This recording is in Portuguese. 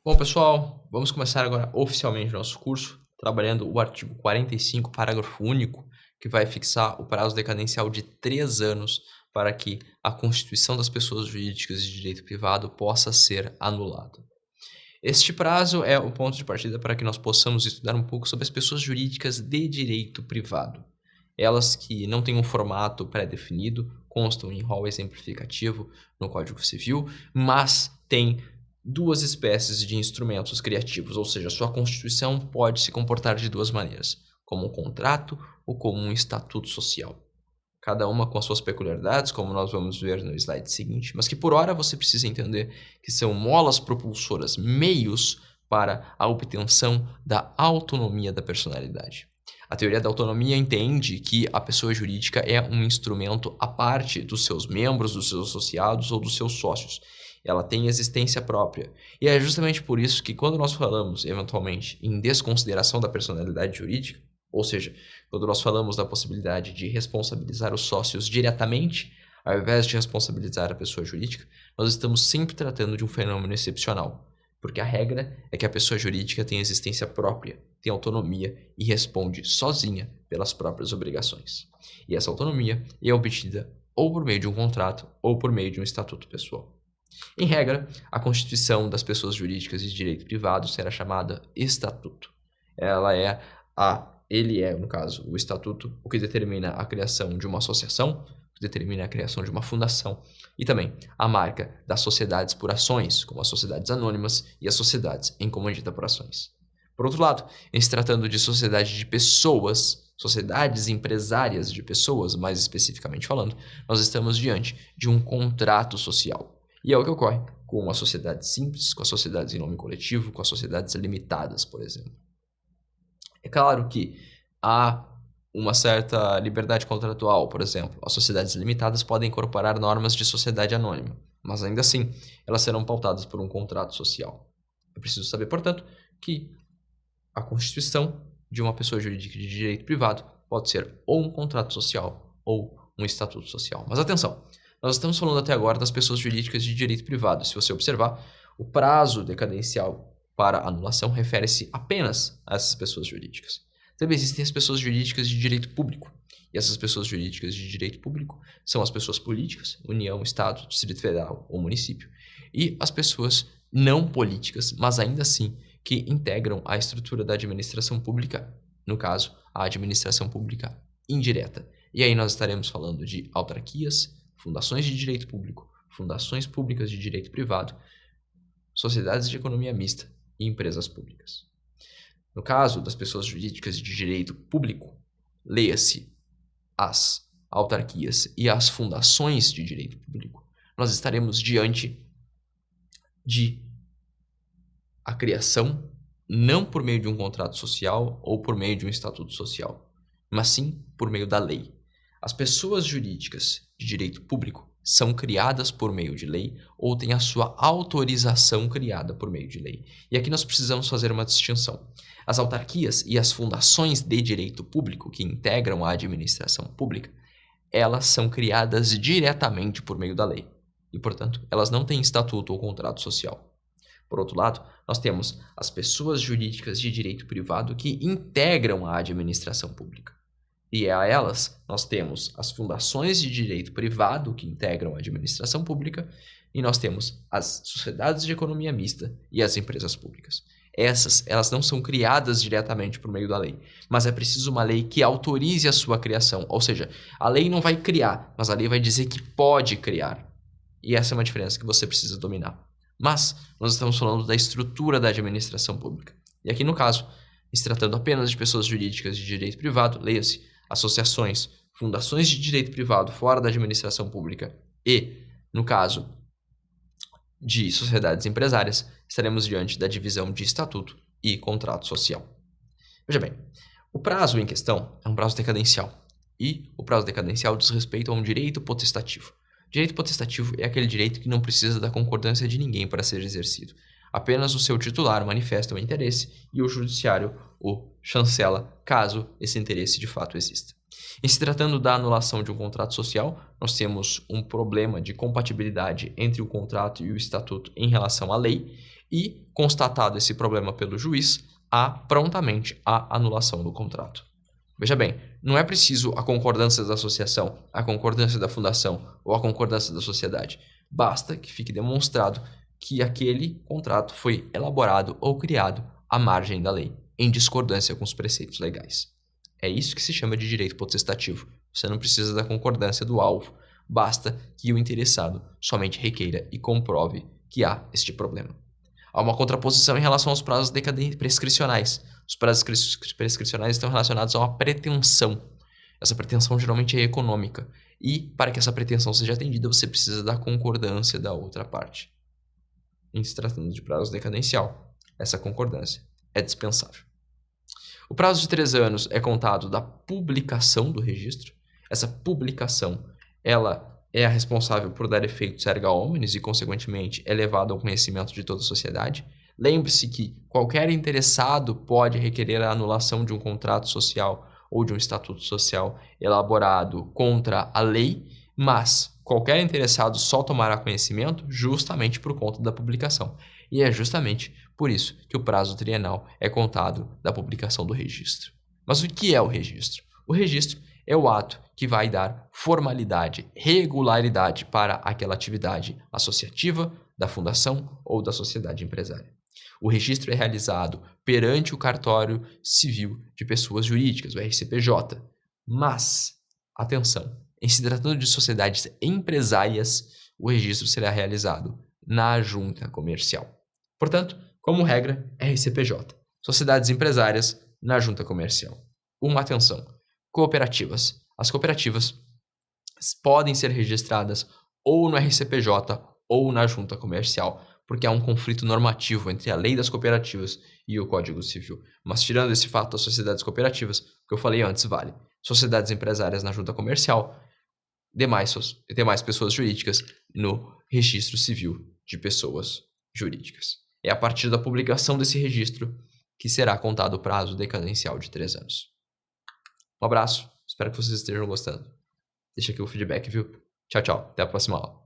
Bom, pessoal, vamos começar agora oficialmente o nosso curso, trabalhando o artigo 45, parágrafo único, que vai fixar o prazo decadencial de 3 anos para que a constituição das pessoas jurídicas de direito privado possa ser anulada. Este prazo é o ponto de partida para que nós possamos estudar um pouco sobre as pessoas jurídicas de direito privado. Elas que não têm um formato pré-definido, constam em rol exemplificativo no Código Civil, mas têm duas espécies de instrumentos criativos, ou seja, sua constituição pode se comportar de duas maneiras, como um contrato ou como um estatuto social. Cada uma com as suas peculiaridades, como nós vamos ver no slide seguinte, mas que por hora você precisa entender que são molas propulsoras, meios para a obtenção da autonomia da personalidade. A teoria da autonomia entende que a pessoa jurídica é um instrumento à parte dos seus membros, dos seus associados ou dos seus sócios. Ela tem existência própria. E é justamente por isso que quando nós falamos, eventualmente, em desconsideração da personalidade jurídica, ou seja, quando nós falamos da possibilidade de responsabilizar os sócios diretamente, ao invés de responsabilizar a pessoa jurídica, nós estamos sempre tratando de um fenômeno excepcional, porque a regra é que a pessoa jurídica tem existência própria, tem autonomia e responde sozinha pelas próprias obrigações. E essa autonomia é obtida ou por meio de um contrato ou por meio de um estatuto pessoal. Em regra, a constituição das pessoas jurídicas de direito privado será chamada estatuto. Ele é, no caso, o estatuto, o que determina a criação de uma associação, o que determina a criação de uma fundação, e também a marca das sociedades por ações, como as sociedades anônimas e as sociedades em comandita por ações. Por outro lado, em se tratando de sociedade de pessoas, sociedades empresárias de pessoas, mais especificamente falando, nós estamos diante de um contrato social. E é o que ocorre com as sociedades simples, com as sociedades em nome coletivo, com as sociedades limitadas, por exemplo. É claro que há uma certa liberdade contratual, por exemplo. As sociedades limitadas podem incorporar normas de sociedade anônima, mas ainda assim elas serão pautadas por um contrato social. É preciso saber, portanto, que a constituição de uma pessoa jurídica de direito privado pode ser ou um contrato social ou um estatuto social. Mas atenção, nós estamos falando até agora das pessoas jurídicas de direito privado. Se você observar, o prazo decadencial para anulação refere-se apenas a essas pessoas jurídicas. Também existem as pessoas jurídicas de direito público. E essas pessoas jurídicas de direito público são as pessoas políticas, União, Estado, Distrito Federal ou município, e as pessoas não políticas, mas ainda assim que integram a estrutura da administração pública, no caso, a administração pública indireta. E aí nós estaremos falando de autarquias, fundações de direito público, fundações públicas de direito privado, sociedades de economia mista e empresas públicas. No caso das pessoas jurídicas de direito público, leia-se as autarquias e as fundações de direito público, nós estaremos diante de a criação não por meio de um contrato social ou por meio de um estatuto social, mas sim por meio da lei. As pessoas jurídicas de direito público são criadas por meio de lei ou têm a sua autorização criada por meio de lei. E aqui nós precisamos fazer uma distinção. As autarquias e as fundações de direito público que integram a administração pública, elas são criadas diretamente por meio da lei. E, portanto, elas não têm estatuto ou contrato social. Por outro lado, nós temos as pessoas jurídicas de direito privado que integram a administração pública. E a elas, nós temos as fundações de direito privado que integram a administração pública e nós temos as sociedades de economia mista e as empresas públicas. Elas não são criadas diretamente por meio da lei, mas é preciso uma lei que autorize a sua criação. Ou seja, a lei não vai criar, mas a lei vai dizer que pode criar. E essa é uma diferença que você precisa dominar. Mas nós estamos falando da estrutura da administração pública. E aqui, no caso, se tratando apenas de pessoas jurídicas de direito privado, leia-se associações, fundações de direito privado fora da administração pública e, no caso de sociedades empresárias, estaremos diante da divisão de estatuto e contrato social. Veja bem, o prazo em questão é um prazo decadencial e o prazo decadencial diz respeito a um direito potestativo. Direito potestativo é aquele direito que não precisa da concordância de ninguém para ser exercido. Apenas o seu titular manifesta o interesse e o judiciário o chancela, caso esse interesse de fato exista. Em se tratando da anulação de um contrato social, nós temos um problema de compatibilidade entre o contrato e o estatuto em relação à lei e, constatado esse problema pelo juiz, há prontamente a anulação do contrato. Veja bem, não é preciso a concordância da associação, a concordância da fundação ou a concordância da sociedade. Basta que fique demonstrado que aquele contrato foi elaborado ou criado à margem da lei, em discordância com os preceitos legais. É isso que se chama de direito potestativo. Você não precisa da concordância do alvo, basta que o interessado somente requeira e comprove que há este problema. Há uma contraposição em relação aos prazos prescricionais. Os prazos prescricionais estão relacionados a uma pretensão. Essa pretensão geralmente é econômica. E, para que essa pretensão seja atendida, você precisa da concordância da outra parte. Em se tratando de prazo decadencial, essa concordância é dispensável. O prazo de 3 anos é contado da publicação do registro. Essa publicação, ela é a responsável por dar efeitos erga omnes e, consequentemente, é levado ao conhecimento de toda a sociedade. Lembre-se que qualquer interessado pode requerer a anulação de um contrato social ou de um estatuto social elaborado contra a lei, mas qualquer interessado só tomará conhecimento justamente por conta da publicação. E é justamente por isso que o prazo trienal é contado da publicação do registro. Mas o que é o registro? O registro é o ato que vai dar formalidade, regularidade para aquela atividade associativa, da fundação ou da sociedade empresária. O registro é realizado perante o Cartório Civil de Pessoas Jurídicas, o RCPJ. Mas, atenção, em se tratando de sociedades empresárias, o registro será realizado na junta comercial. Portanto, como regra, RCPJ. Sociedades empresárias na junta comercial. Uma atenção. Cooperativas. As cooperativas podem ser registradas ou no RCPJ ou na junta comercial, porque há um conflito normativo entre a lei das cooperativas e o Código Civil. Mas tirando esse fato das sociedades cooperativas, o que eu falei antes vale. Sociedades empresárias na junta comercial, demais pessoas jurídicas no registro civil de pessoas jurídicas. É a partir da publicação desse registro que será contado o prazo decadencial de 3 anos. Um abraço, espero que vocês estejam gostando. Deixa aqui o feedback, viu? Tchau, tchau. Até a próxima aula.